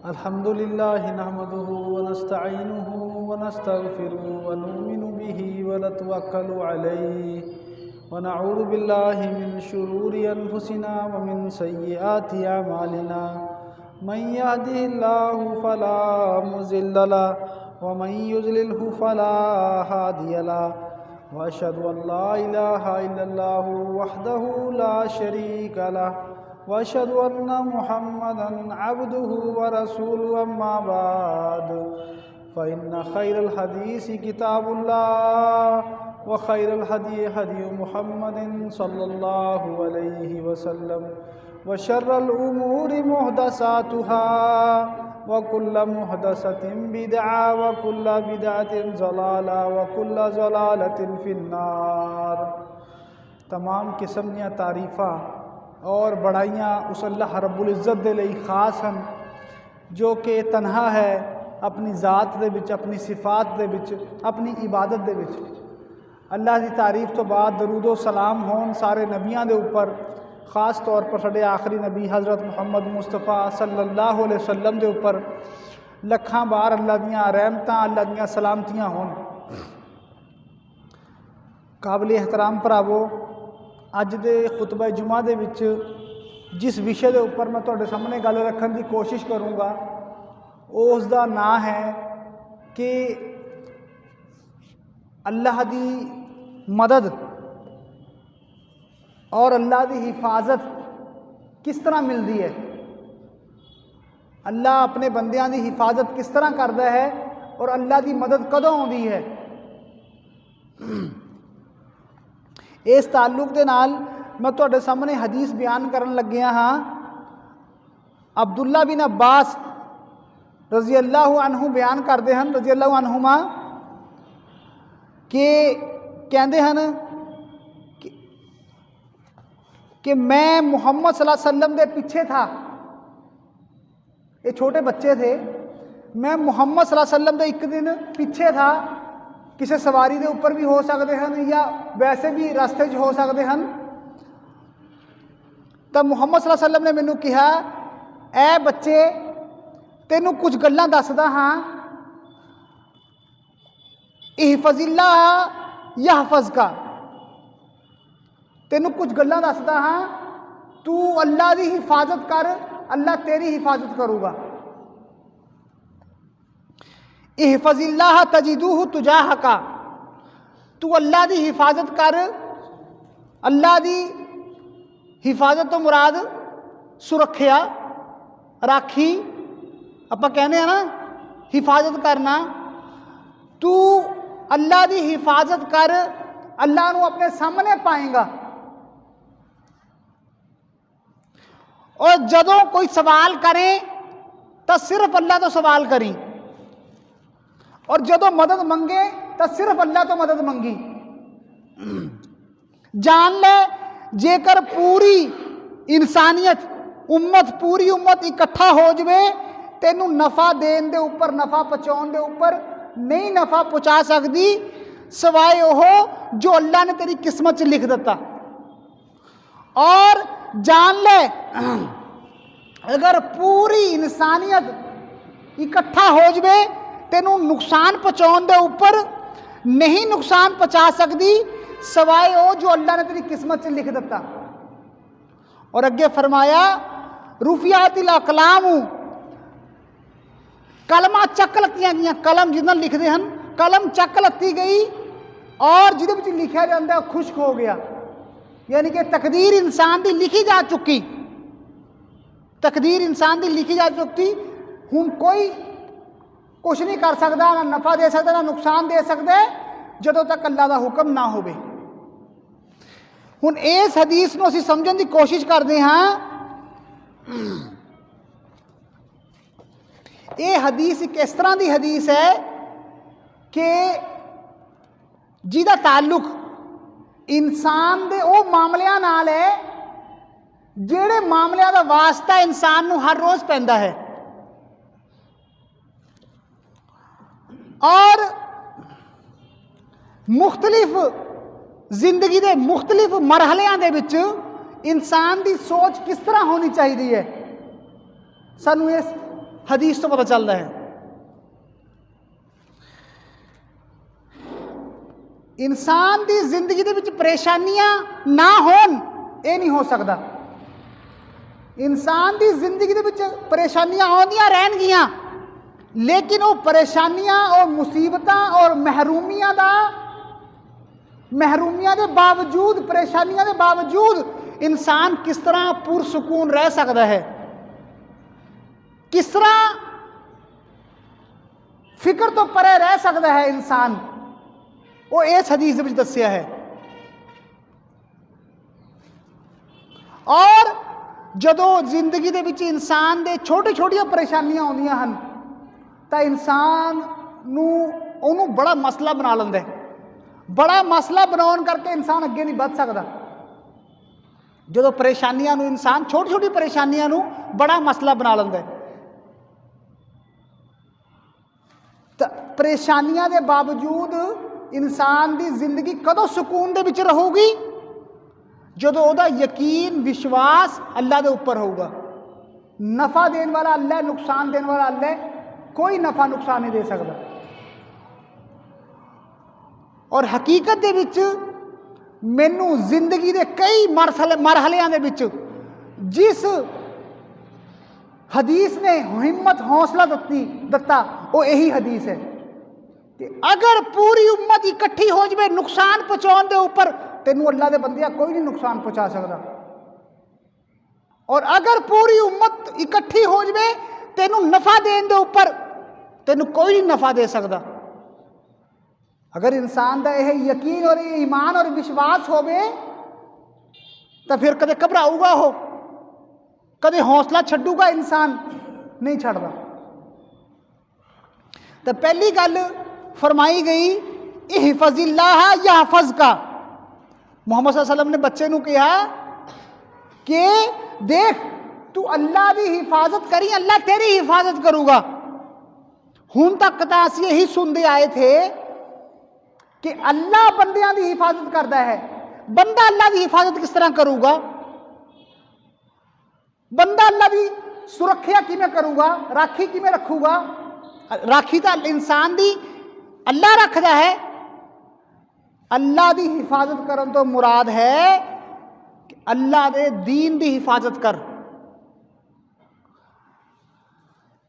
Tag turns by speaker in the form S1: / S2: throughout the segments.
S1: अल्हम्दुलिल्लाहि नहमदुहु व नस्तईनुहु व नस्तगफिरुहु व नुमिनु बिही व नतवक्कलु अलैहि व नऊज़ु बिल्लाहि मिन शुरूरि अनफुसिना व मिन सय्यिआति अमालिना मन यहदिहिल्लाहु फला मुज़िल्ल लहु व मन युज़लिल्हु फला हादिय लहु व अशहदु अन ला इलाहा इल्लल्लाहु वहदहु ला शरीका लहु वअशहदु अन्ना मुहम्मदन अब्दुहु व रसूलुहु अम्मा बाद फ़इन्न खैरल हदीस किताबुल्लाह व खैरल हदी हदी मुहम्मदिन सल्लल्लाहु अलैहि वसल्लम व शर्रल उमूरि मुहदसातुहा व कुल्ल मुहदसतिन बिदअ व कुल्ल बिदअतिन ज़लाला व कुल्ल ज़लालतिन फिन्नार। तमाम किस्म ਦੀਆਂ तारीफ़ां और बड़ाइयाँ उस अल्लाह रब्बुल इज़्ज़त दे लई खास हैं जो कि तन्हा है अपनी ज़ात दे विच, अपनी सिफात दे विच, अपनी इबादत दे विच। अल्लाह की तारीफ़ तो बाद दरूद व सलाम होन सारे नबियां दे उपर, ख़ास तौर पर साडे आखिरी नबी हज़रत मुहम्मद मुस्तफ़ा सल्लल्लाहु अलैहि वसल्लम दे उपर लखां बार अल्लाह दियां रहमतां, अल्लाह दियां सलामतियां होन। काबिल एहतराम भरावो, अज दे खुतबा जुमा दे विच जिस विषय के उपर मैं तुहाडे सामने गल रखने की कोशिश करूँगा उसका नाम है कि अल्लाह की मदद और अल्लाह की हिफाजत किस तरह मिलती है। अल्लाह अपने बंदियां की हिफाजत किस तरह करता है और अल्लाह की मदद कदों आती है। इस ताल्लुक के नाल मैं तुहाडे सामने हदीस बयान करन लग्या हाँ। अब्दुल्ला बिन अब्बास रज़ी अल्लाहु अन्हु बयान करते हैं, रज़ी अल्लाहु अन्हुमा, कि कहते हैं कि मैं मुहम्मद सल्लल्लाहु अलैहि वसल्लम के पीछे था। ये छोटे बच्चे थे। मैं मुहम्मद सल्लल्लाहु अलैहि वसल्लम के एक दिन पीछे था। किसी सवारी के उपर भी हो सकते हैं या वैसे भी रास्ते हो सकते हैं। तब मुहम्मद सल्लल्लाहु अलैहि वसल्लम ने मैनू कहा, ऐ बच्चे तेनू कुछ गल्लां दसदा हाँ, इहफज़िल्लाह यहफ़ज़का। तेनू कुछ गल्लां दसदा हाँ, तू अल्लाह की हिफाजत कर, अल्लाह तेरी हिफाजत करूगा। इहफज़िल्लाह तजिदुहु तुजाहका। तू अल्लाह की हिफाजत कर। अल्लाह की हिफाजत तो मुराद सुरक्षा, राखी, आप कहने हैं ना हिफाजत करना। तू अल्लाह की हिफाजत कर, अल्लाह नू अपने सामने पाएगा। और जदों कोई सवाल करे तो सिर्फ अल्लाह तो सवाल करी, और जदों मदद मंगे तो सिर्फ अल्लाह तो मदद मंगी। जान ले, जेकर पूरी इंसानियत उम्मत, पूरी उम्मत इकट्ठा हो जाए, तेनू नफ़ा देने के उपर, नफ़ा पहुँचाने के उपर नहीं नफ़ा पहुँचा सकती सवाए वो जो अल्लाह ने तेरी किस्मत च लिख दिता। और जान ले, अगर पूरी इंसानियत इकट्ठा हो जाए, तेनू नुकसान पहुँचाने के उपर नहीं नुकसान पहुँचा सकती सवाए वो जो अल्लाह ने तेरी किस्मत से लिख दिता। और अगे फरमाया, रुफियातिल अक़लामु, कलमा चक लत्तियां गई। कलम जिन्हें लिखते हैं, कलम चक लत्ती गई और जिहदे लिखा जाता है खुश्क हो गया। यानी कि तकदीर इंसान की लिखी जा चुकी, तकदीर इंसान की लिखी जा चुकी। हुण कोई कुछ नहीं कर सकता, ना नफ़ा दे सकता, ना नुकसान दे सकता, जदों तक अल्लाह का हुक्म ना हो। हुण इस हदीस नूं असीं समझण की कोशिश करते हाँ। ये हदीस एक इस तरह की हदीस है कि जिहदा ताल्लुक इंसान दे वो मामलिਆਂ नाल है जिहड़े मामलिਆਂ दा वास्ता इंसान नूं हर रोज़ पैंदा है। और मुख्तलिफ जिंदगी के मुख्तलिफ मरहलियां दे विच इंसान की सोच किस तरह होनी चाहिए है। सानू इस हदीस तो पता चलता है। इंसान की जिंदगी दे विच परेशानियां ना होन ये नहीं हो सकता। इंसान की जिंदगी दे विच परेशानियां आउंदियां रहनगियां, लेकिन वो परेशानियां और मुसीबतां और महरूमियां दे बावजूद, परेशानियां दे बावजूद इंसान किस तरह पुरसकून रह सकता है, किस तरह फिक्र तो परे रह सकता है इंसान, वो इस हदीस में दस्या है। और जदों जिंदगी दे विच इंसान दे छोटी छोटियां परेशानियां आउंदियां हन तां इंसान नूं उहनूं बड़ा मसला बना लैंदा है। बड़ा मसला बनाउण करके इंसान अगे नहीं वध सकदा। जदों परेशानियां नूं इंसान छोटी छोटी परेशानियां नूं बड़ा मसला बना लैंदा है, तां परेशानियां दे बावजूद इंसान की जिंदगी कदों सुकून दे विच रहूगी, जदों उहदा यकीन विश्वास अल्लाह दे उपर होगा। नफा देने वाला अल्लाह, नुकसान देने वाला अल्लाह, कोई नफा नुकसान नहीं दे सकता। और हकीकत दे विच मैनू जिंदगी के कई मरहलियां दे विच जिस हदीस ने हिम्मत हौसला दिता वो यही हदीस है कि अगर पूरी उम्मत इकट्ठी हो जाए नुकसान पहुँचाने के उपर, तेनू अल्लाह के बंदिया कोई नहीं नुकसान पहुँचा सकता। और अगर पूरी उम्मत इकट्ठी हो जाए तेनू नफा देने के उपर, तेनू कोई नहीं नफा दे सकता। अगर इंसान का यह यकीन और ईमान और विश्वास होवे तो फिर कदे घबराऊगा, हो कदे हौसला छड्डूगा इंसान नहीं छड़ता। तो पहली गल फरमाई गई इहफज़िल्लाह यहफ़ज़ का। मोहम्मद सल्लल्लाहु अलैहि वसल्लम ने बच्चे नूं कहा कि देख तू अल्लाह की हिफाजत करी, अल्लाह तेरी हिफाजत करूगा। हुण तक तो असीं यही सुनते आए थे कि अल्लाह बंदियां की हिफाजत करता है। बंदा अल्लाह की हिफाजत किस तरह करूगा? बंदा अल्लाह की सुरक्षा किमें करूगा, राखी किमें रखूगा? राखी तो इंसान की अल्लाह रखता है। अल्लाह की हिफाजत करन तो मुराद है कि अल्लाह के दीन की हिफाजत कर,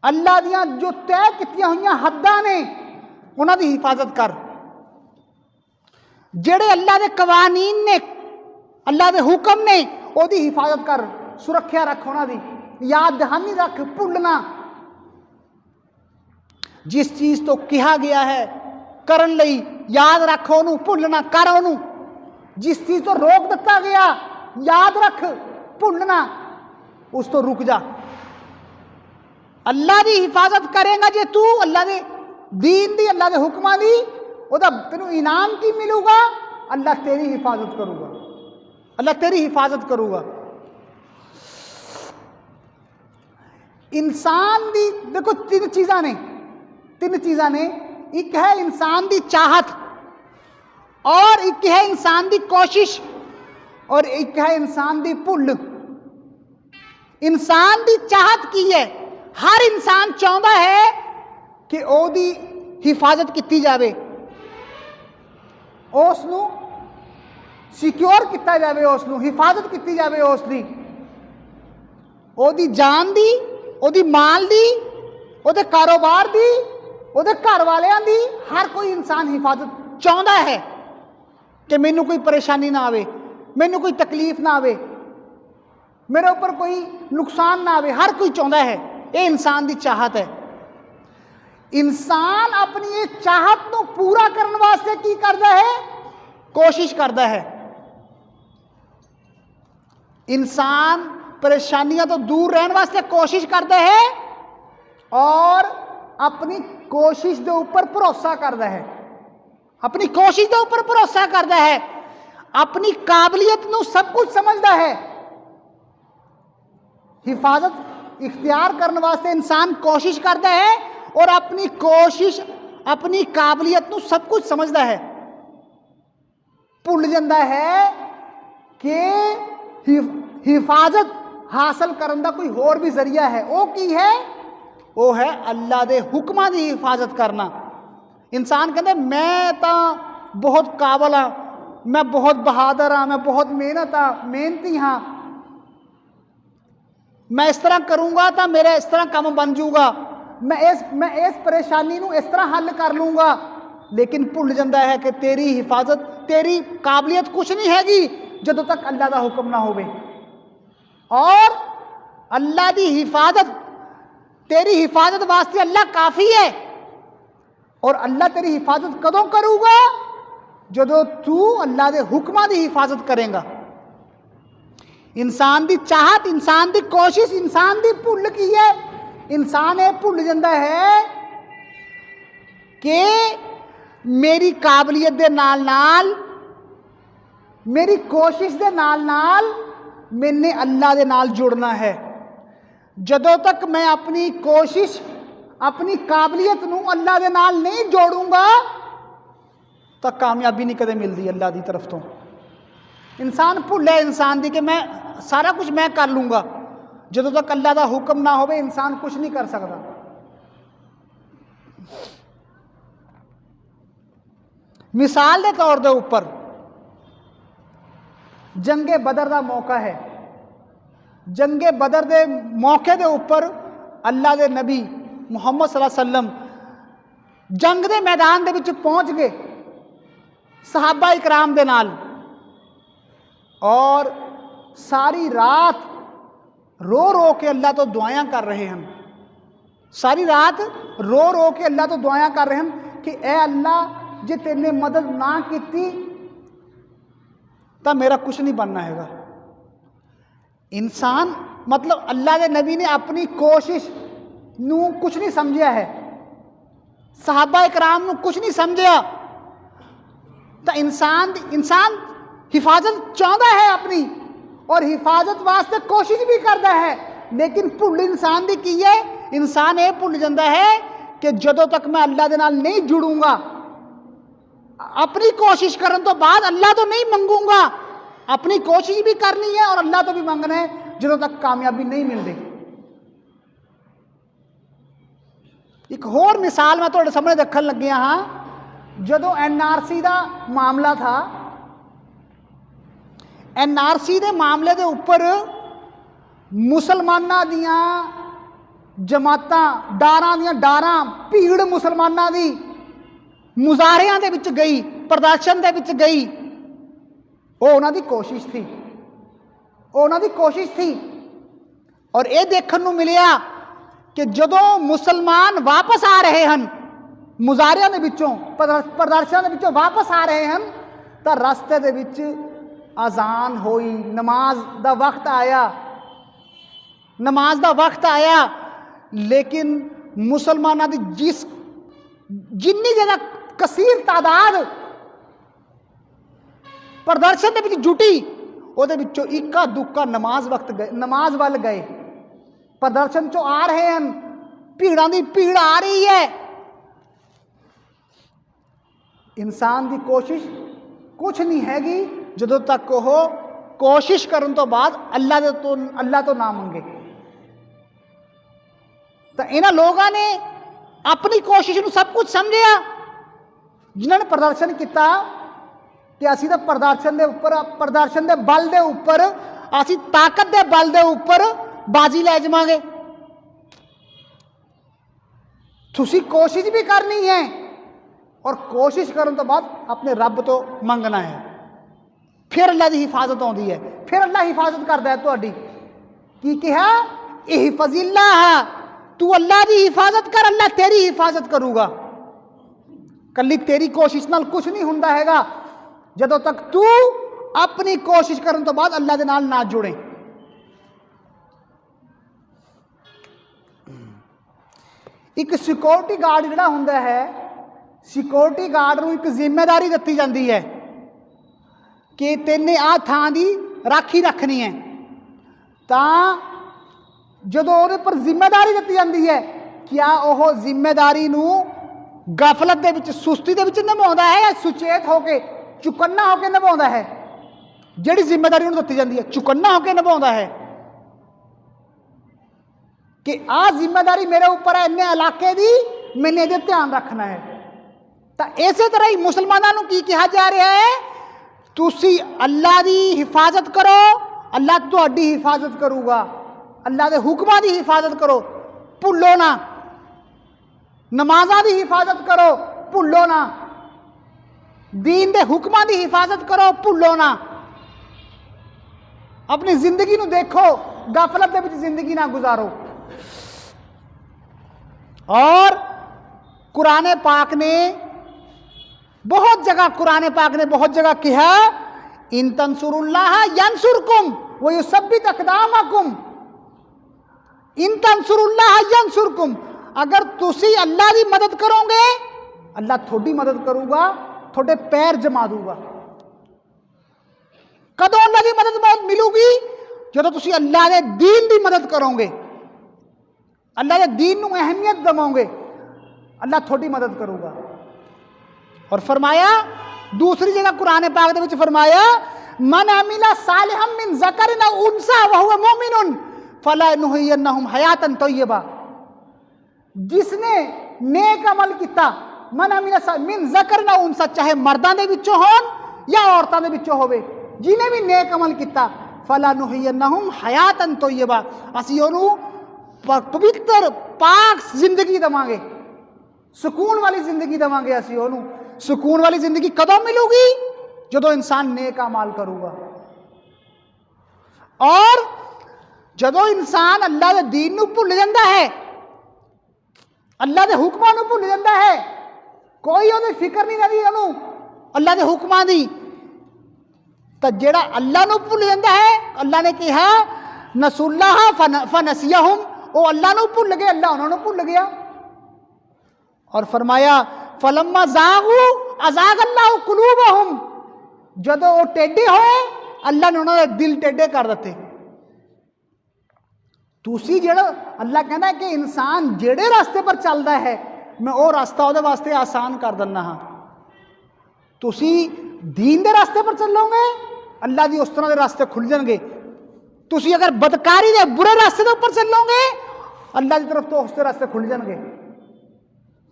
S1: अल्लाह दियां जो तय कीतियां हुई हद्दां ने उन्हां दी हिफाजत कर, जेड़े अल्लाह के कवानीन ने, अल्लाह के हुक्म ने, ओदी हिफाजत कर, सुरक्षा रख, उन्हां दी याद दहानी रख, भुलना। जिस चीज़ तो कहा गया है करन लई याद रख, उन्हूं भुलना कर, उन्हूं जिस चीज़ तो रोक दिता गया याद रख, भुलना उस तो रुक जा। अल्लाह की हिफाजत करेगा जे तू अल्लाह के दीन दी, अल्लाह के हुक्मां दी, ओदा तेनू इनाम की मिलूगा? अल्लाह तेरी हिफाजत करूगा, अल्लाह तेरी हिफाजत करूगा। इंसान दी देखो तीन चीज़ां ने, एक है इंसान की चाहत, और एक है इंसान की कोशिश, और एक है इंसान की भुल। इंसान की चाहत की है? हर इंसान चाहता है कि ओदी हिफाजत की जाए, उसनू सिक्योर किया जाए, उसनू हिफाजत की जाए, उसकी ओदी जान दी, ओदी माल दी, ओदे कारोबार दी, ओदे घर वालियां दी। हर कोई इंसान हिफाजत चाहता है कि मैनू कोई परेशानी ना आवे, मैनू कोई तकलीफ ना आवे, मेरे ऊपर कोई नुकसान ना आवे। हर कोई चाहता है, ये इंसान की चाहत है। इंसान अपनी ये चाहत को पूरा करने वास्ते की करता है? कोशिश करता है। इंसान परेशानियां तो दूर रहने वास्ते कोशिश करता है और अपनी कोशिश के ऊपर भरोसा करता है, अपनी कोशिश के ऊपर भरोसा करता है, अपनी काबलियत नू सब कुछ समझता है। हिफाजत इख्तियार करने वास्ते इंसान कोशिश करता है और अपनी कोशिश, अपनी काबलियत नू सब कुछ समझता है। भुल जाता है कि हिफाजत हासिल करने का कोई होर भी जरिया है। वो की है? वो है अल्लाह के हुक्मां की हिफाजत करना। इंसान कहते मैं तो बहुत काबल हाँ, मैं बहुत बहादुर हाँ, मैं बहुत मेहनती हाँ, मैं इस तरह करूँगा तो मेरा इस तरह काम बन जाऊगा, मैं इस परेशानी को इस तरह हल कर लूँगा। लेकिन भुल जाता है कि तेरी हिफाजत, तेरी काबलियत कुछ नहीं हैगी जदों तक अल्लाह का हुक्म ना होवे। और अल्लाह की हिफाजत, तेरी हिफाजत वास्ते अल्लाह काफ़ी है। और अल्लाह तेरी हिफाजत कदों करूँगा? जदों तू अल्लाह के हुक्मां की हिफाजत करेगा। इंसान की चाहत, इंसान की कोशिश, इंसान की भुल की है? इंसान ये भुल जाता है कि मेरी काबलियत के नाल नाल, मेरी कोशिश के नाल नाल मैंने अल्लाह के नाल जुड़ना है। जदों तक मैं अपनी कोशिश, अपनी काबलियत नूं अल्लाह के नाल नहीं जोड़ूंगा तो कामयाबी नहीं कदे मिलती अल्लाह की तरफ तो। इंसान भुल है इंसान की कि मैं सारा कुछ मैं कर लूँगा। जदों तक अल्लाह का हुक्म ना होवे इंसान कुछ नहीं कर सकता। मिसाल के तौर के उपर जंगे बदर का मौका है। जंगे बदर के मौके के उपर अल्लाह के नबी मुहम्मद सल्लल्लाहु अलैहि वसल्लम जंग के मैदान के विच पहुँच गए सहाबा इकराम के नाल, और सारी रात रो रो के अल्लाह तो दुआयां कर रहे हैं। सारी रात रो रो के अल्लाह तो दुआयां कर रहे हैं कि ए अल्लाह, जे तेने मदद ना की तो मेरा कुछ नहीं बनना हैगा। इंसान मतलब अल्लाह के नबी ने अपनी कोशिश नू कुछ नहीं समझिया है, सहाबा इकराम नू कुछ नहीं समझिया, तो इंसान हिफाजत चाहता है अपनी, और हिफाजत वास्ते कोशिश भी करता है। लेकिन भुल इंसान की है? इंसान ये भुल जाता है कि जदों तक मैं अल्लाह के नाल नहीं जुड़ूंगा, अपनी कोशिश करने तो बाद अल्लाह तो नहीं मंगूंगा, अपनी कोशिश भी करनी है और अल्लाह तो भी मंगना है, जदों तक कामयाबी नहीं मिलती। एक होर मिसाल मैं तुहाडे सामने रखन लग्या हाँ। जदों NRC का मामला था, NRC के मामले के उपर मुसलमाना दियां जमातां, डारां दियां डारां, भीड़ मुसलमाना दी मुजाहरियां दे विच गई, प्रदर्शन दे विच गई। वो उन्हां दी कोशिश थी, वो उन्हां दी कोशिश थी। और ये देखने को मिलिया कि जदों मुसलमान वापस आ रहे हैं मुजाहरियां दे विचों, प्रदर्शन दे विचों वापस आ रहे हैं, तो रास्ते दे विच अजान होई, नमाज का वक्त आया, नमाज का वक्त आया। लेकिन मुसलमानों की जिन्नी ज़्यादा कसीर तादाद प्रदर्शन के विच जुटी, उहदे विचों इक्का दुक्का नमाज वक्त गए, नमाज वाल गए। प्रदर्शन चो आ रहे हैं, भीड़ां दी भीड़ आ रही है। इंसान की कोशिश कुछ नहीं हैगी जदों तक वह कोशिश करने तो बाद अल्लाह तो ना मंगे। तो इन्हां लोगों ने अपनी कोशिश में सब कुछ समझिया। जिन्होंने प्रदर्शन किया कि असी तो प्रदर्शन के उपर, प्रदर्शन के बल के उपर, असी ताकत के बल के उपर बाजी लै जावांगे। तुसी कोशिश भी करनी है और कोशिश करने तो बाद अपने रब तो मंगना है, फिर अल्लाह की हिफाजत आती है, फिर अल्लाह हिफाजत करता है तुहाडी। की कहा? इहफज़िल्लाह, तू अल्लाह की हिफाजत कर, अल्लाह तेरी हिफाजत करूगा। कली तेरी कोशिश नाल कुछ नहीं हुंदा हैगा जदों तक तू अपनी कोशिश करने तो बाद अल्लाह के नाल ना जुड़े। एक सिक्योरिटी गार्ड जिहड़ा हुंदा है, सिक्योरिटी गार्ड नूं एक जिम्मेदारी दित्ती जाती है कि तेने आ थां दी राखी रखनी है। तां जदों उहदे पर जिम्मेदारी दित्ती जाती है, क्या वह जिम्मेदारी नूं गफलत दे विच, सुस्ती दे विच निभाउंदा है या सुचेत होके, चुकन्ना होकर निभाउंदा है? जिहड़ी जिम्मेदारी उहनूं दित्ती जाती है चुकन्ना होकर निभाउंदा है।
S2: कि आ जिम्मेदारी मेरे उपर है, इन्ने इलाके दी मैंने ये ध्यान रखना है। तो इस तरह ही मुसलमानों की कहा जा रहा है, तुसी अल्लाह की हिफाजत करो, अल्लाह तुहाडी हिफाजत करूगा, अल्लाह के हुक्मां की हिफाजत करो, भुलो ना, नमाज़ां की हिफाजत करो, भुलो ना, दीन के हुक्मां की हिफाजत करो, भुलो ना। अपनी जिंदगी नूं देखो, गफलत दे विच जिंदगी ना गुजारो। और कुरान पाक ने बहुत जगह, कुरान पाक ने बहुत जगह कहा, इन तंसुरुल्लाह यंसुरकुम व युसब्बित अक़दामकुम, इन तंसुरुल्लाह यंसुरकुम, अगर तुसी अल्लाह की मदद करोगे अल्लाह थोड़ी मदद करूगा, थोड़े पैर जमा दूगा। कदों अल्लाह की मदद मिलूगी? जो तुसी अल्लाह के दीन की मदद करोगे, अल्लाह के दीन को अहमियत दवोगे, अल्लाह थोड़ी मदद करूगा। और फरमाया दूसरी जगह कुरान पाक दे विच फरमाया, मन अमिला सालिहम मिन ज़करिन औ उनसा व हुवा मुमिनुन फलनुहयिन्नहुम हयातन तय्यबा, जिसने नेक अमल किया, मन अमिला मिन ज़करिन औ उनसा, चाहे मर्दां दे विचों होण या औरतां दे विचों होवे, जिन्हें भी नेक अमल किया, फलनुहयिन्नहुम हयातन तय्यबा, असीं ओनू पवित्र पाक जिंदगी देवांगे, सुकून वाली जिंदगी देवांगे। असीं ओनू सुकून वाली जिंदगी कदों मिलूगी? जदों इंसान नेक अमाल करूगा। और जदों इंसान अल्लाह के दीन नूं भुल जाता है, अल्लाह के हुक्मां नूं भुल जाता है, कोई उहदी फिक्र नहीं रही उहनूं अल्लाह के हुक्मां दी, तो जेड़ा अल्लाह नूं भुल जाता है, अल्लाह ने कहा नसुल्लाह फनसियहुम, वो अल्लाह नूं भुल गए, अल्लाह उन्हां नूं भुल गया। और फरमाया फलम्मा ज़ागू अज़ाग अल्लाहु कुलूबहुम, जदों वो टेढ़े होए अल्लाह ने उन्होंने दिल टेढ़े कर दिते। तुसी जेड़ा अल्लाह कहना है कि इंसान जेड़े रास्ते पर चलता है मैं वो रास्ता उहदे वास्ते आसान कर दिना हाँ। तुसी दीन दे रास्ते पर चलोगे अल्लाह दी उस तरह के रास्ते खुल जाएंगे। तुसी अगर बदकारी दे बुरे रास्ते के ऊपर चलोगे अल्लाह की तरफ तो उसके रास्ते खुल जाएंगे।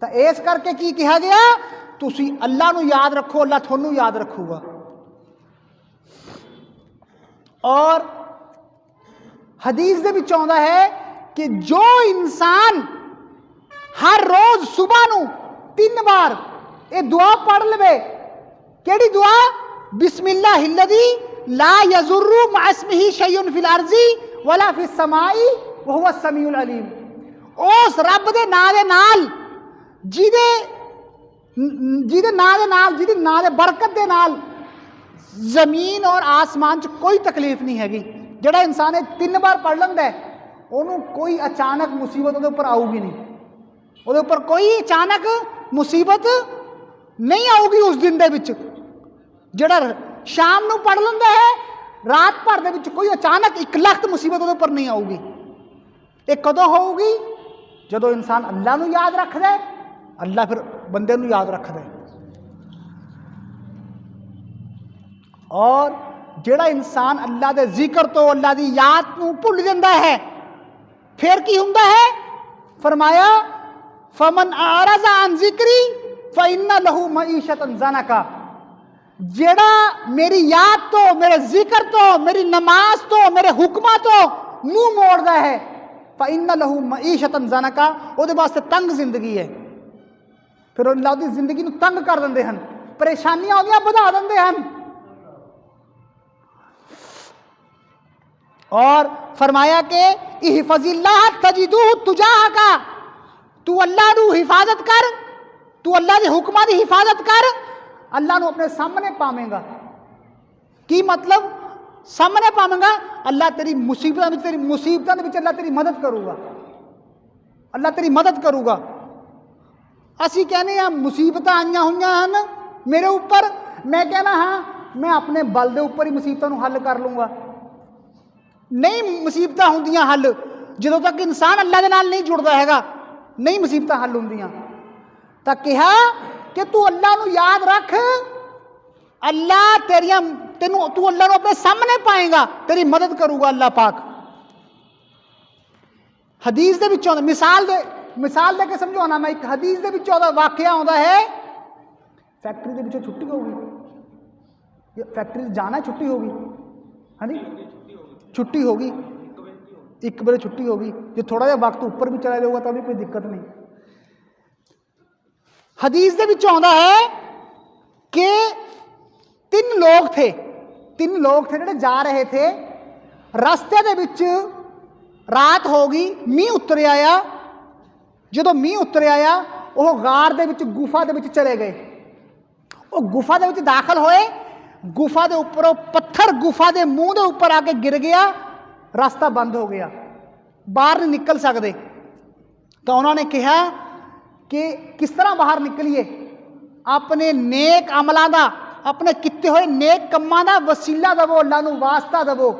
S2: तो इस करके की कहा गया, तुसी अल्लाह नूं याद रखो, अल्लाह थोनू याद रखूगा। और हदीस दे विच आउंदा है कि जो इंसान हर रोज सुबह नूं 3 बार ये दुआ पढ़ लवे, केड़ी दुआ? बिस्मिल्लाहिल्लज़ी ला यज़ुर्रु मअ इस्मिही शैउन फिल अर्ज़ी वला फिस समाई व हुवा समीउल अलीम, उस रब दे नां दे नाल जिहदे नां दे नाल, जिहदी नां दे बरकत दे नाल जमीन और आसमान च कोई तकलीफ नहीं हैगी। जिहड़ा इंसान 3 बार पढ़ लैंदा है उहनूं कोई अचानक मुसीबत उहदे उपर आऊगी नहीं, उहदे उपर कोई अचानक मुसीबत नहीं आऊगी उस दिन दे विच। जिहड़ा शाम नूं पढ़ लैंदा है रात भर दे विच कोई अचानक 1 लख्त मुसीबत उहदे उपर नहीं आऊगी। ये कदों होऊगी? जदों इंसान अल्लाह नूं याद रखदा है, अल्लाह फिर बंदे नूं याद रखदा है। और जिहड़ा इंसान अल्लाह दे जिक्र तो अल्लाह दी याद नूं भुल जांदा है फिर की हुंदा है? फरमाया फमन आरज़ा अन जिक्री फ़इन्ना लहू मईशतन ज़नका, जिहड़ा मेरी याद तो, मेरे जिक्र तो, मेरी नमाज तो, मेरे हुक्मां तो मुंह मोड़दा है, फ़इन्ना लहू मईशतन ज़नका, उहदे वास्ते तंग जिंदगी है। फिर अल्लाह उहदी जिंदगी नूं तंग कर दिंदे हन, परेशानियां उहदियां वधा दिंदे हन। और फरमाया कि इहफ़ज़िल्लाह तजिदुहु तुजाहका, तू अल्लाह नू हिफाजत कर, तू अल्लाह के हुक्मां की हिफाजत कर, अल्लाह नू अपने सामने पावेंगा। की मतलब सामने पावेंगा? अल्लाह तेरी मुसीबतां दे विच अल्लाह तेरी मदद करूगा, अल्लाह तेरी मदद करूगा। असी कहने हैं मुसीबतां आईयां हुईयां हन मेरे उपर, मैं कहना हाँ मैं अपने बल दे उपर ही मुसीबतां नू हल कर लूँगा। नहीं मुसीबतां हुंदियां हल जदों तक इंसान अल्लाह दे नाल नहीं जुड़दा हैगा, नहीं मुसीबतां हल हुंदियां। तां कहा कि तू अल्लाह नू याद रख, अल्लाह तू अल्लाह नू अपने सामने पाएगा, तेरी मदद करूगा अल्लाह पाक। हदीस दे विच आउंदा, मिसाल दे के समझाउणा मैं, एक हदीस दे विच आउंदा वाकिया आउंदा है, फैक्ट्री दे विचों छुट्टी होगी, फैक्ट्री जाना छुट्टी होगी, हाँ जी छुट्टी होगी, 1 बजे छुट्टी होगी, जो थोड़ा जिहा वक्त ऊपर भी चला जाऊगा तो भी कोई दिक्कत नहीं। हदीस दे विच आउंदा है कि 3 लोग थे जिहड़े जा रहे थे, रस्ते दे विच रात हो गई, मींह उतर आया, जदों मींह उतर आया वो गार दे विच गुफा दे विच चले गए, वो गुफा दे विच दाखिल होए, गुफा दे उपर पत्थर गुफा दे मूँह दे उपर आके गिर गया, रास्ता बंद हो गया, बाहर नहीं निकल सकते। तो उन्होंने कहा कि किस तरह बाहर निकलीए, अपने नेक अमलों का, अपने किए हुए नेक कामों का वसीला दवो, अल्लाह नूं वास्ता दवो।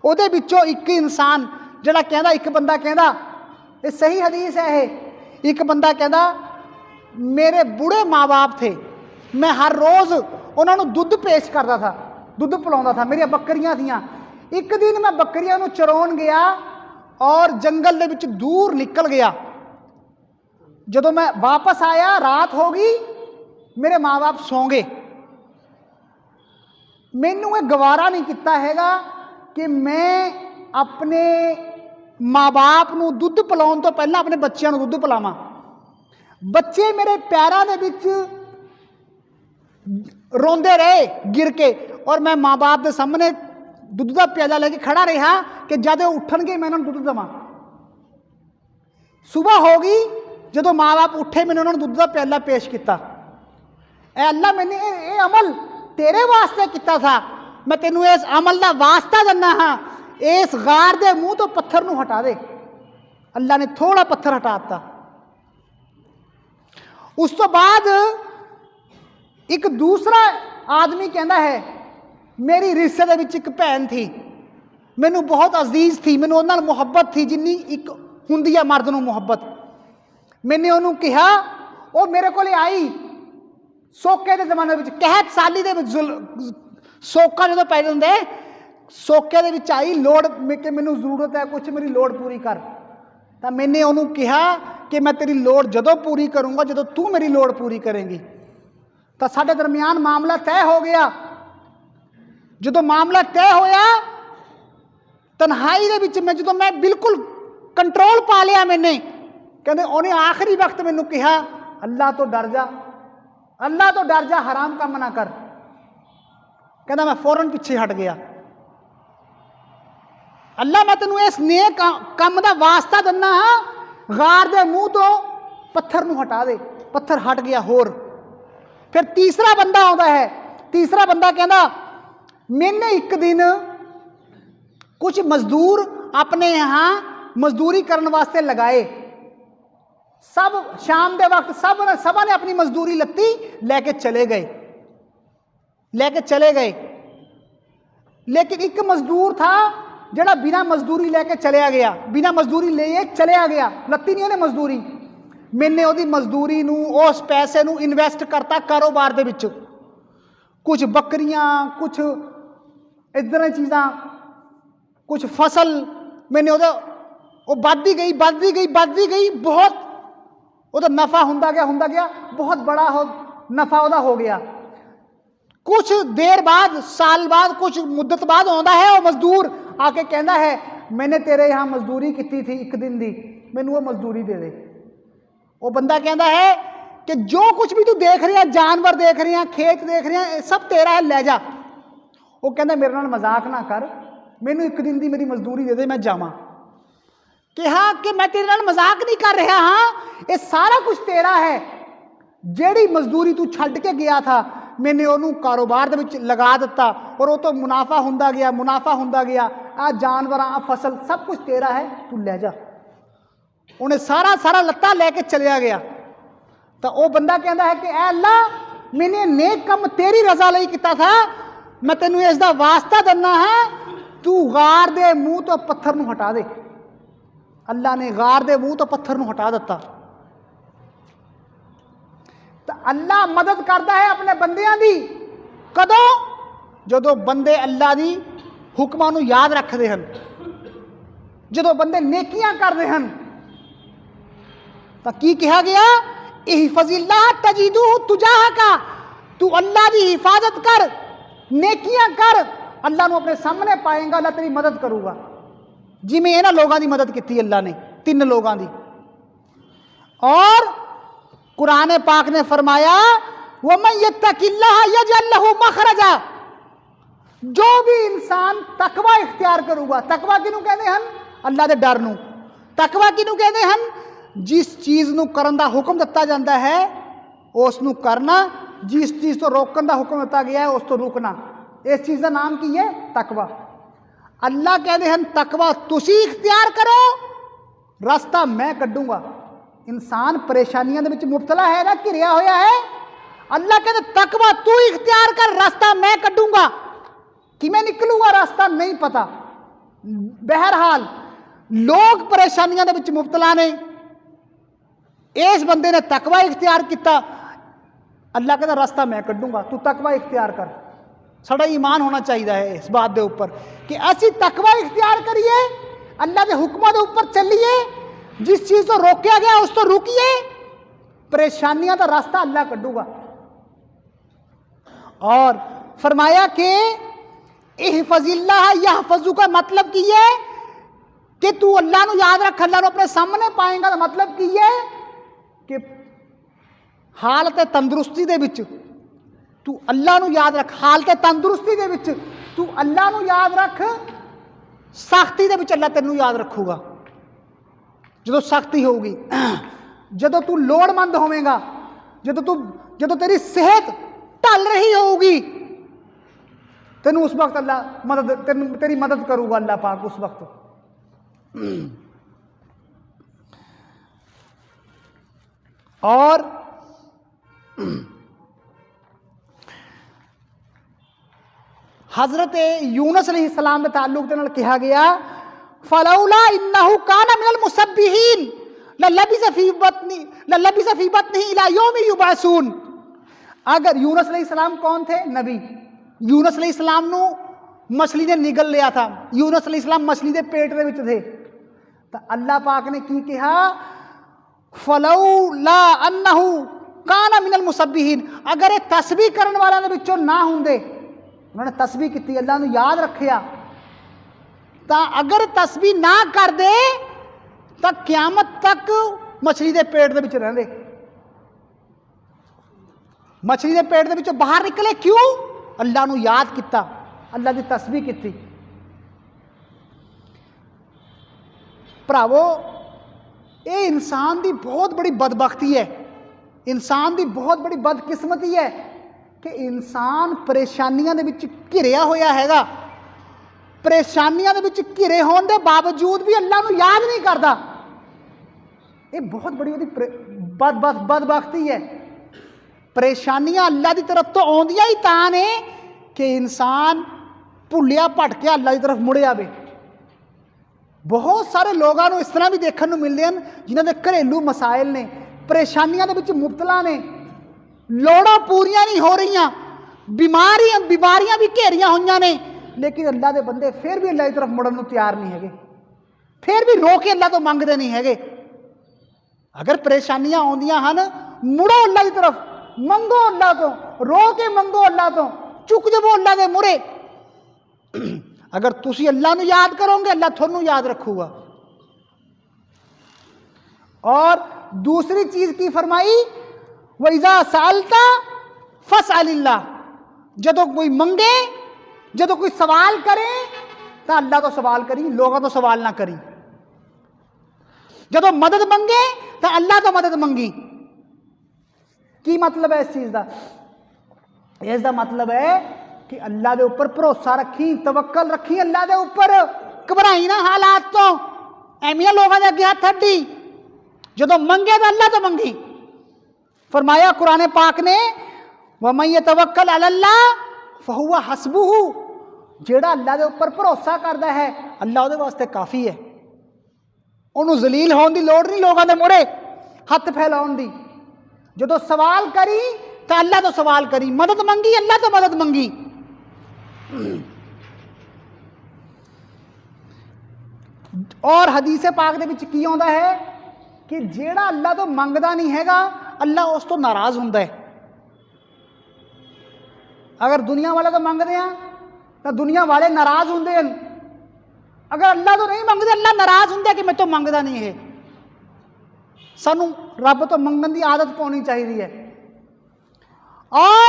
S2: उहदे विचों एक इंसान जिहड़ा कहंदा, एक बंदा कहंदा, ये सही हदीस है ये, एक बंदा कहंदा मेरे बूढ़े माँ बाप थे, मैं हर रोज़ उन्होंने दुध पेश करता था, दुध पिलाता था, मेरिया बकरियां थियां। एक दिन मैं बकरियां नूं चराउण गया और जंगल दे विच दूर निकल गया, जदों मैं वापस आया रात हो गई, मेरे माँ बाप सौ गए, मैनू ये गवारा नहीं किता हैगा कि मैं अपने माँ बाप नूं दुध पिलाउण तो पहलां अपने बच्चों नूं दुध पिलावां। बच्चे मेरे पैरों दे विच रोंदे रहे गिर के, और मैं माँ बाप के सामने दुध का प्याला लेके खड़ा रहा कि जब वो उठणगे मैं उन्होंने दुध देवां। सुबह हो गई, जदों माँ बाप उठे मैंने उन्होंने दुध का प्याला पेश किया। ऐ अल्लाह, मैंने ये अमल तेरे वास्ते किया था, मैं तेनों इस अमल का वास्ता दिना हाँ, इस गार के मूँह तो पत्थर नूं हटा दे। अल्लाह ने थोड़ा पत्थर हटा दिता। उस तो बाद एक दूसरा आदमी कहता है, मेरी रिश्ते दे विच एक भैन थी, मैनू बहुत अजीज थी, मैनू उन्हां नाल मुहब्बत थी जिन्नी एक हुंदी है मर्द नूं मुहब्बत। मैंने उन्होंने कहा, वो मेरे को आई सोके के जमाने में, कहत साली दे विच सोका जो पै जाते, सोके दे विच आई लोड़ कि मैनू जरूरत है कुछ, मेरी लोड़ पूरी कर। तो मैंने उन्होंने कहा कि मैं तेरी लोड़ जदों पूरी करूँगा जदों तू मेरी लोड़ पूरी करेंगी। तो साडे दरमियान मामला तय हो गया। जदों मामला तय होया, तन्हाई दे विच मैं, जदों मैं बिल्कुल कंट्रोल पा लिया, मैंने कहते उन्हें आखिरी वक्त मैनू कहा, अल्लाह तो डर जा, अल्लाह तो डर जा, हराम काम ना कर। कहता मैं फौरन पिछे हट गया। अल्लाह, मैं तेनों इस नेक काम का वास्ता दिना हाँ, गार दे मूँह तो पत्थर नूं हटा दे। पत्थर हट गया। होर फिर तीसरा बंदा आता है। तीसरा बंदा कहता, मैंने एक दिन कुछ मजदूर अपने यहाँ मजदूरी करने वास्ते लगाए, सब शाम के वक्त सब ने अपनी मजदूरी लत्ती, लैके चले गए। लेकिन एक मजदूर था जिहड़ा बिना मजदूरी लैके चलिया गया, बिना मजदूरी ले चलिया गया, लत्ती नहीं उन्हें मजदूरी। मैंने उहदी मजदूरी नूं, उस पैसे नूं इन्वेस्ट करता कारोबार दे विच, कुछ बकरियां, कुछ इधर चीज़ां, कुछ फसल, मैंने वो बढ़ती गई, बहुत वो नफ़ा हुंदा गया, बहुत बड़ा नफ़ा वह हो गया। कुछ देर बाद, साल बाद, कुछ मुद्दत बाद आता है वो मजदूर आके कहता है, मैंने तेरे यहाँ मजदूरी की थी एक दिन दी, मैनू वो मजदूरी दे दे। वो बंदा कहता है कि जो कुछ भी तू देख रहा, जानवर देख रहा, खेत देख रहा, सब तेरा है, लै जा। वो कहता मेरे नाल मजाक ना कर, मैनू एक दिन की मेरी मजदूरी दे दे, मैं जावां। कहा कि मैं तेरे नाल मजाक नहीं कर रहा, हाँ ये सारा कुछ तेरा है, जेड़ी मजदूरी तू छड्ड के गया था, मैंने उन्होंने कारोबार दे विच लगा दिता, और वो तो मुनाफा हुंदा गया, आ जानवर, आ फसल, सब कुछ तेरा है, तू लै जा। उन्हें सारा लत्ता लैके चलिया गया। तो वह बंदा कहता है कि ऐ अल्लाह, मैंने नेक काम तेरी रजा लई किया था, मैं तेनों इसका वास्ता दिना है, तू गार दे मूँह तो पत्थर नूं हटा दे। अल्लाह ने गार दे मूँह तो पत्थर नूं हटा दिता। तो अल्लाह मदद करता है अपने बंदियां दी, कदों? जदों बंदे अल्लाह दी हुक्मां नूं याद रखते हैं। ਜਦੋਂ ਬੰਦੇ ਨੇਕੀਆਂ ਕਰਦੇ ਹਨ ਤਾਂ ਕੀ ਕਿਹਾ ਗਿਆ, ਇਹਫਜ਼ਿल्लाह तजिदुहु तुजाहका, तू अल्लाह की हिफाजत कर, नेकियां कर, अल्लाह ਨੂੰ अपने सामने पाएगा, अल्लाह तेरी मदद करूगा। जिमें इन्हां लोगों की मदद की अल्लाह ने, 3 लोगों की। और कुरान पाक ने फरमाया वमन यत्तकिल्लाह यजअल लहू मखरजा, जो भी इंसान तकवा इख्तियार करूगा, तकवा किनू कहते हैं, अल्लाह के डर नू। तकवा किनू कहते हैं, जिस चीज़ नू करन दा हुक्म दिता जाता है उस नू करना, जिस चीज़ तो रोकन का हुक्म दिता गया है उस तो रुकना। इस चीज़ का नाम की है, तकवा। अल्लाह कहते हैं तकवा तुसी इख्तियार करो, रास्ता मैं कड्डूंगा। इंसान परेशानियों के मुबतला है ना, घिरिया होया है, अल्लाह कहते तकवा तू इख्तियार कर, रास्ता मैं कड्डूंगा। किमें निकलूंगा रास्ता नहीं पता। बहरहाल लोग परेशानियों के मुबतला ने, इस बंदे ने तकवा इख्तियार किया, अल्लाह कहता रास्ता मैं कड्डूंगा, तू तकवा इख्तियार कर। साड़ा ईमान होना चाहिए है इस बात के उपर कि असी तकवा इख्तियार करिए, अल्लाह के हुक्मों के उपर चलिए, जिस चीज़ तो रोकया गया उस तो रुकिए, परेशानियां का रास्ता अल्लाह कड्डूगा। और फरमाया कि इहफज़िल्लाह यहफज़ु का मतलब की है कि तू अल्लाह नू याद रख, अल्लाह नू अपने सामने पाएगा। तो मतलब की है कि हालत तंदुरुस्ती दे विच तू अल्लाह नू याद रख, हालत तंदुरुस्ती दे विच तू अल्लाह नू याद रख, सख्ती दे विच अल्लाह तेनू याद रखूगा। जो सख्ती होगी, जो तू लोड़मंद होवेगा, जो तेरी सेहत ढल रही होगी, तेनू उस वक्त अल्लाह तेरी मदद करूगा, अल्लाह पाक उस वक्त। और हजरत यूनुस अलैहिस्सलाम के ताल्लुक के नाल कहा गया फलौला इन्नहु काना मिनल मुसब्बिहीन ललबिस फी बत्निही इला यौमि युबअसून। अगर यूनुस अलैहिस्सलाम कौन थे? नबी। यूनुस अलैहिस्सलाम नू मछली ने निगल लिया था, यूनुस अलैहिस्सलाम मछली के पेट के विच थे। तो अल्लाह पाक ने की कहा फलौला अन्नहु काना मिनल मुसब्बिहीन, अगर ये तस्बीह करने वालों के विचों ना होंदे, उन्होंने तस्बीह की, अल्लाह नू याद रखिया, तो अगर तस्बीह ना कर दे तो क्यामत तक मछली के पेट के विच रहंदे। मछली के पेट के विचों बाहर निकले क्यों? अल्लाह नू याद किया, अल्लाह की तस्बीह की। भरावो ये इंसान की बहुत बड़ी बदबख्ती है, इंसान की बहुत बड़ी बदकिस्मती है कि इंसान परेशानियों के घिरिया होया हैगा, परेशानियों के घिरे होने के बावजूद भी अल्लाह नू याद नहीं करता। ये बहुत बड़ी बदबख्ती है। परेशानियां अल्लाह की तरफ तो आउंदियां ही तां ने कि इंसान भुलिया भटकिया अल्लाह की तरफ मुड़े आवे। बहुत सारे लोगों को इस तरह भी देखने को मिलते हैं जिन्होंने घरेलू मसाइल ने, परेशानियों के मुबतला ने, लोड़ां पूरियां नहीं हो रही, बीमारियां भी घेरिया हुई ने, लेकिन अल्लाह के बंदे फिर भी अल्लाह की तरफ मुड़न को तैयार नहीं है, फिर भी रो के अल्लाह तो मंगते नहीं है। अगर परेशानियां आउंदियां हन, मुड़ो अल्लाह की तरफ, मंगो अल्लाह तो, रो के मंगो अल्लाह तो, चुक जबो अल्लाह के मुरे। अगर तुसी अल्लाह नू याद करोगे अल्लाह थोनू याद रखूगा। और दूसरी चीज की फरमाई वइज़ा सालता फसअलिल्लाह, जदों कोई मंगे, जदों कोई सवाल करे तो अल्लाह तो सवाल करी, लोगों तो सवाल ना करी। जदों मदद मंगे तो अल्लाह तो मदद मंगी। की मतलब है इस चीज़ का? इसका मतलब है कि अल्लाह के ऊपर भरोसा रखी, तवक्कल रखी अल्लाह के ऊपर, घबराई ना हालात तो, एवं लोगों के अगे हथ अड्डी, जदों मंगे तो अल्लाह तो मंगी। फरमाया कुरान पाक ने वमन यतवक्कल अलल्लाह फहुवा हस्बुहु, जेड़ा अल्लाह के ऊपर भरोसा करता है अल्लाह उहदे वास्ते काफ़ी है। उन्होंने जलील होने की लोड़ नहीं, लोगों के मुड़े हथ फैलाउण दी। जदों सवाल करी तो अल्लाह तो सवाल करी, मदद मंगी अल्लाह तो मदद मंगी। और हदीस पाक दे विच की आउंदा है कि जेड़ा अल्लाह तो मंगदा नहीं हैगा अल्लाह उस तो नाराज़ हुंदा है। अगर दुनिया वाले तो मंगते हैं तो दुनिया वाले नाराज़ होंगे हैं, अगर अल्लाह तो नहीं मंगते अल्लाह नाराज़ होंगे कि मैं तो मंगता नहीं है। सानू रब तो मंगन की आदत पानी चाहिए है। और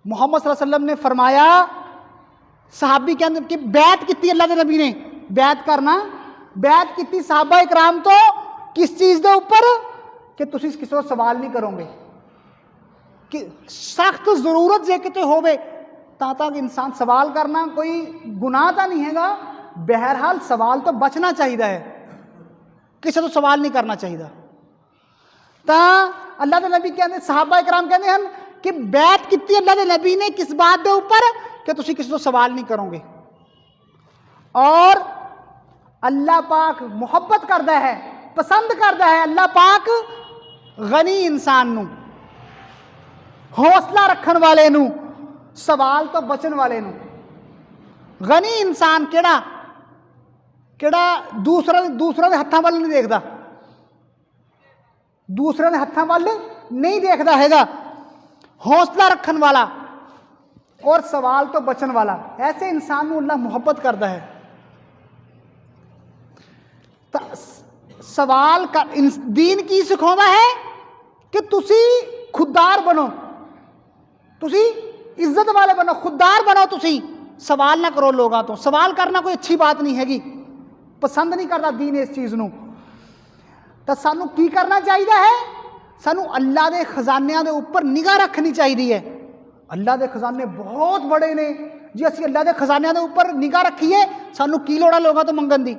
S2: मुहम्मद सल्लल्लाहु अलैहि वसल्लम ने फरमाया, सहाबी कहते कि बैत की अल्लाह के नबी ने बैत करना, बैत की सहाबा इकराम तो किस चीज़ के उपर कि तुसी किसी को सवाल नहीं करोगे, कि सख्त जरूरत जे किते होवे तक इंसान सवाल करना कोई गुनाह तो नहीं हैगा। बहरहाल सवाल तो बचना चाहिए है, किसी तो सवाल नहीं करना चाहिए। तो अल्लाह के नबी कहते, सहाबा इकराम कहते हैं कि बैत की अल्लाह के नबी ने किस बात के उपर कि तुसी किसी तो सवाल नहीं करोगे। और अल्लाह पाक मुहब्बत करता है, पसंद करता है अल्लाह पाक गनी इंसान नू, हौसला रखन वाले नू, सवाल तो बचन वाले नू। गनी इंसान केड़ा केड़ा दूसरा के हत्थां वाल नहीं देखता, दूसरे के हत्थां वाल नहीं देखता हैगा, हौसला रखन वाला और सवाल तो बचन वाला, ऐसे इंसान नू अल्लाह मुहब्बत करता है। तो सवाल का दीन की सिखाता है कि तुसी खुददार बनो, तुसी इज्जत वाले बनो, खुददार बनो, तुसी सवाल ना करो लोगों तो। सवाल करना कोई अच्छी बात नहीं हैगी, पसंद नहीं करता दीन इस चीज़ नू। तो सानू की करना चाहिए है, सानू अल्लाह के खजानियां के उपर निगाह रखनी चाहिए है। अल्लाह के खजाने बहुत बड़े ने जी, असी अल्लाह के खजानियां के उपर निगाह रखीए, सानू की लोड़ है लोगों तो मंगन दी।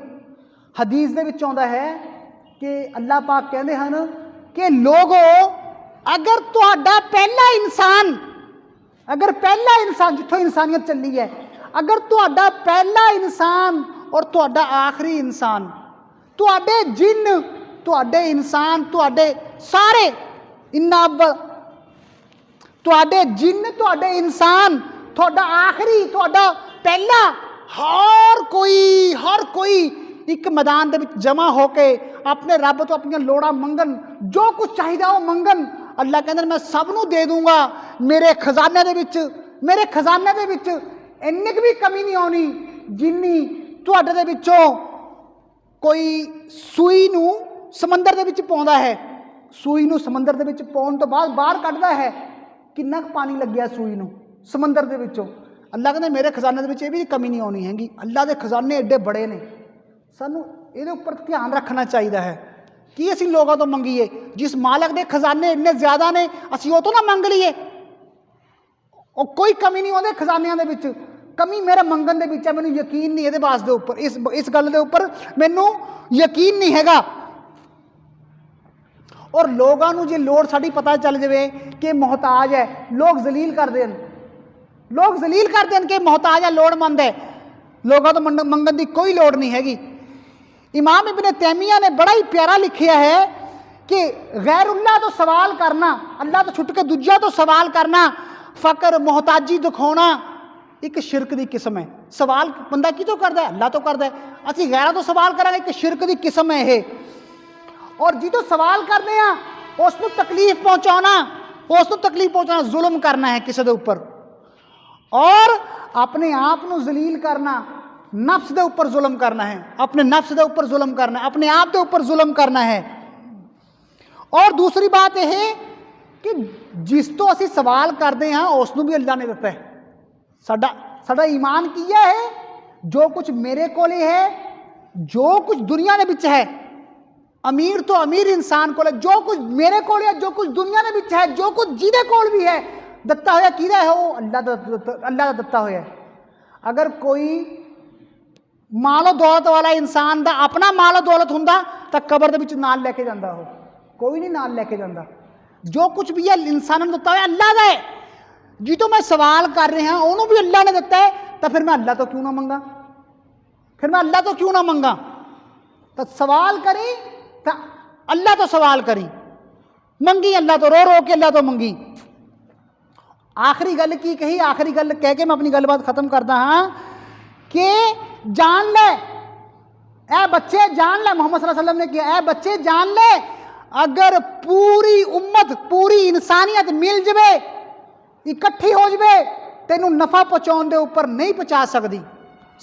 S2: हदीस दे विच आउंदा है कि अल्लाह पाक कहते हैं कि लोगो अगर तुहाडा पहला इंसान, अगर पहला इंसान जिथों इंसानियत चली है, अगर तुहाडा पहला इंसान और तुहाडा आखिरी इंसान, तुहाडे जिन, तुहाडे इंसान, तुहाडे सारे इन्ना तुहाडे जिन, तुहाडे इंसान, तुहाडा आखिरी, तुहाडा पहला, हर कोई एक मैदान दे विच जमा होके अपने रब तो अपनी लोड़ा मंगन, जो कुछ चाहिए वो मंगन। अल्लाह कहते मैं सबनू दे दूंगा, मेरे खजाने दे विच, मेरे खजाने दे विच इन्नी भी कमी नहीं आनी जिन्नी तुहाडे दे विचों कोई सूई नू समंदर दे विच पाउंदा है। सूई नू समंदर दे विच पाउण तो बाद बाहर कढदा है, किन्ना पानी लग्या सूई नू समंदर दे विचों। अल्लाह कहते मेरे खजाने दे विच ये भी कमी नहीं आनी हैगी। अल्लाह के खजाने एडे बड़े ने, सानू ये उपर ध्यान रखना चाहिए है कि असी लोगों तो मंगीए। जिस मालक के खजाने इन्ने ज्यादा ने असी वो तो ना मंग लीए, और कोई कमी नहीं आती खजानिया के विच, कमी मेरे मंगन के विच है। मैनू यकीन नहीं ये बात के उपर, इस गल के उपर मैनू यकीन नहीं हैगा। और लोगों को जो लोड़ साड़ी पता चल जाए कि मोहताज है, लोग जलील कर देन, लोग जलील कर देन कि मोहताज है, लोड़मंद है, लोगों तो मंगन की कोई लोड़ नहीं हैगी। इमाम इब्ने तैमिया ने बड़ा ही प्यारा लिखिया है कि गैरुल्लाह तो सवाल करना, अल्लाह तो छुट के दूजा तो सवाल करना, फकर मोहताजी दिखाना एक शिरक की किस्म है। सवाल बंदा की तो करता है, अल्लाह तो करता है, असी गैरा तो सवाल करा एक शिरक की किस्म है ये। और जी तो सवाल करने उसको तकलीफ पहुँचाना, उसको तकलीफ पहुँचाना जुल्म करना है किसी के उपर, और अपने आप को जलील करना, नफ्स के उपर जुल्म करना है, अपने नफ्स के उपर जुल्म करना है, अपने आप के उपर जुल्म करना है। और दूसरी बात यह है कि जिस तो असी सवाल करते हैं उसनों भी अल्लाह ने दिता है। साडा ईमान किया है, जो कुछ मेरे को है, जो कुछ दुनिया के विच है, अमीर तो अमीर इंसान को, जो कुछ मेरे को है, जो कुछ दुनिया के विच है, जो कुछ जिहदे कोल भी है दत्ता होया किहदा है, वो अल्लाह का दत्ता होया। अगर कोई मालो दौलत वाला इंसान दा अपना मालो दौलत हुंदा तो कबर दे विच नाल लैके जांदा, हो कोई नहीं नाल लैके जांदा। जो कुछ भी है इंसान ने दिता है अल्लाह का है। जी तो मैं सवाल कर रहा हूँ उन्होंने भी अल्लाह ने दिता है, तो फिर मैं अल्लाह तो क्यों ना मंगा, फिर मैं अल्लाह तो क्यों ना मंगा। तो सवाल करी तो अल्लाह तो सवाल करी, मंगी अल्लाह तो रो रो के अल्लाह तो मंगी। आखिरी गल की कही, आखिरी गल कह के मैं अपनी गलबात खत्म करता हाँ कि जान ले, ए बच्चे जान ले, मोहम्मद सल्लल्लाहु अलैहि वसल्लम ने किया, ए बच्चे जान ले, अगर पूरी उम्मत पूरी इंसानियत मिल जाए इकट्ठी हो जाए तेनू नफा पहुँचाने के उपर नहीं पहुँचा सकती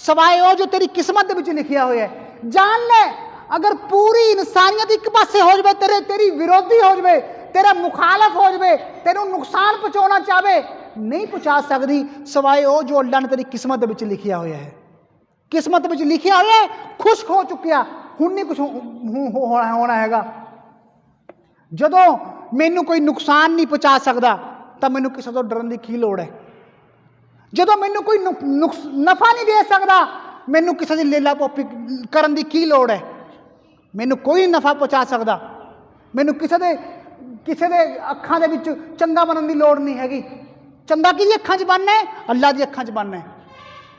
S2: सवाए वो जो तेरी किस्मत के लिखिया हुआ है। जान ले, अगर पूरी इंसानियत एक पासे हो जाए, तेरी विरोधी हो जाए, तेरा मुखालफ हो जाए, तेनू नुकसान पहुँचाना चाहे, नहीं पहुँचा सकती सवाए वो जो अल्लाह ने तेरी किस्मत के लिखिया हुआ है। किस्मत में लिखिया हुआ है, खुश हो चुकिया, हुण नहीं कुछ होना हैगा। जदों मैनू कोई नुकसान नहीं पहुँचा सकता तो मैनू किसी तो डरन की की लोड़ है। जदों मैनू कोई नफा नहीं दे सकता मैनू किसी की लेला पोपी करन की की लोड़ है। मैनू कोई नफा पहुँचा सकता, मैनू किसी के अखां दे विच चंगा बनने की लोड़ नहीं हैगी। चंगा कि अखां च बनना है, अल्लाह की अखां च बनना है।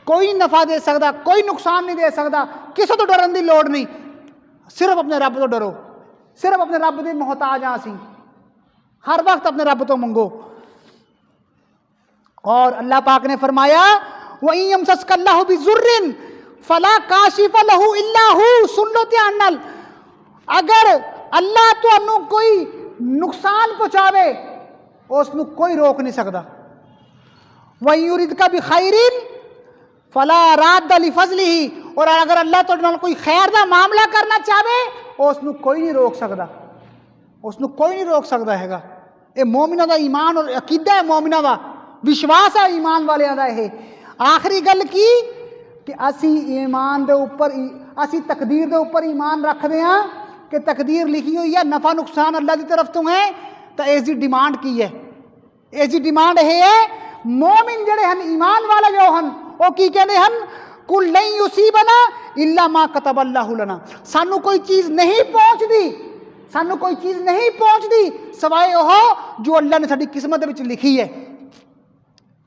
S2: कोई नफा दे सकता, कोई नुकसान नहीं दे सकता, किसी तो डरन की लोड़ नहीं, सिर्फ अपने रब तो डरो, सिर्फ अपने रब के मोहताज हाँ असीं, हर वक्त अपने रब तो मंगो। और अल्लाह पाक ने फरमाया वही यमसस्कल्लाहु बिजुर्रिन फला काशिफ लहू इल्ला हू। सुन लो ध्यान नाल, अगर अल्लाह तुहानू कोई नुकसान पहुँचावे उसनू कोई रोक नहीं सकता। वही युरिदका बिखैरिन फला राद अली फजली ही, और अगर अल्लाह तो नाल कोई खैर का मामला करना चाहे उसनू कोई नहीं रोक सकता, उसनू कोई नहीं रोक सकता हैगा। ये मोमिना का ईमान और अकीदा है, मोमिना का विश्वास है ईमान वालियां दा। ये आखिरी गल की कि असी ईमान दे उपर, असी तकदीर दे उपर ईमान रखते हैं कि तकदीर लिखी हुई है, नफा नुकसान अल्लाह की तरफ तो है, तो इसकी डिमांड की है? इसकी डिमांड यह है मोमिन जड़े हैं, ईमान वाले जो हैं वो की कहते हैं, कुल नहीं युसीबना इल्ला मा कतबल्लाहु लना। सानू कोई चीज़ नहीं पहुँचती, सानू कोई चीज़ नहीं पहुँचती सवाए वो जो अल्लाह ने साडी किस्मत विच लिखी है।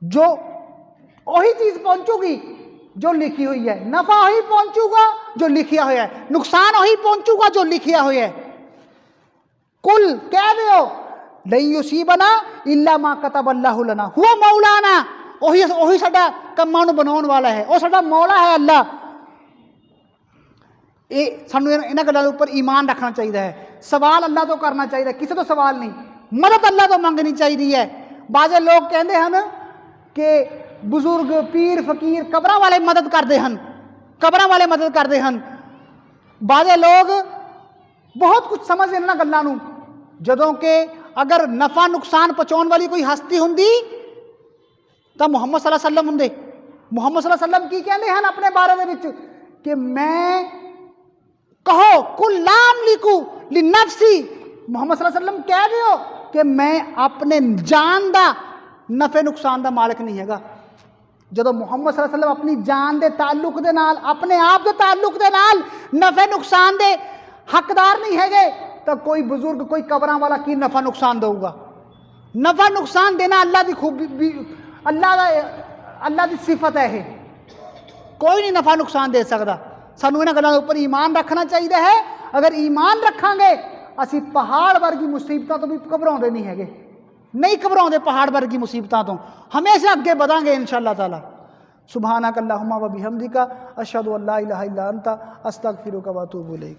S2: जो वही चीज़ पहुँचूगी जो लिखी हुई है, नफा वही पहुँचूगा जो लिखिया हुआ है, नुकसान वही पहुँचूगा जो लिखिया हुआ है। कुल कह दो नहीं युसीबना इल्ला मा कतबल्लाहु लना हुवा मौलाना, वही साडा कम्मां नूं बनाउण वाला है, वो साडा मौला है अल्लाह। ये सानू इन्हां गल्लां दे उपर ईमान रखना चाहिए है। सवाल अल्लाह तो करना चाहिए, किसी तो सवाल नहीं, मदद अल्लाह तो मंगनी चाहिए है। बाजे लोग कहते हैं कि बुजुर्ग पीर फकीर कब्रां वाले मदद करते हैं, कब्रां वाले मदद करते हैं। बाजे लोग बहुत कुछ समझते हैं इन्हां गल्लां नूं, जदों कि अगर नफा नुकसान पहुँचाने वाली कोई हस्ती हुंदी तो मुहम्मद सल्लल्लाहु अलैहि वसल्लम हुंदे। मुहम्मद सल्लल्लाहु अलैहि वसल्लम की कहते हैं अपने बारे दे विच कि मैं कहो कुल लाम लिखू ली नफसी, मुहम्मद सल्लल्लाहु अलैहि वसल्लम कह दियो कि मैं अपने जान दा नफे नुकसान दा मालिक नहीं हैगा। जदों मुहम्मद सल्लल्लाहु अलैहि वसल्लम अपनी जान दे ताल्लुक दे नाल, अपने आप दे ताल्लुक दे नाल नफे नुकसान दे हकदार नहीं हैगे तो कोई बुजुर्ग कोई कब्रां वाला की नफा नुकसान देगा? नफा नुकसान देना अल्लाह की खूबी, अल्लाह की सिफत है। ये कोई नहीं नफा नुकसान दे सकता। सानू इन्हां गल्लां दे उपर ईमान रखना चाहिए है। अगर ईमान रखांगे असी पहाड़ वर्गी मुसीबतों तो भी घबराउंदे नहीं हैगे, नहीं घबराउंदे पहाड़ वर्गी मुसीबतों तो, हमेशा अगे बढ़ांगे इंशाअल्लाह ताला। सुभानक अल्लाहुम्मा व बिहम्दिका अशहदु अल्ला इलाहा इल्ला अंता अस्तगफिरुका व अतूबु इलैक।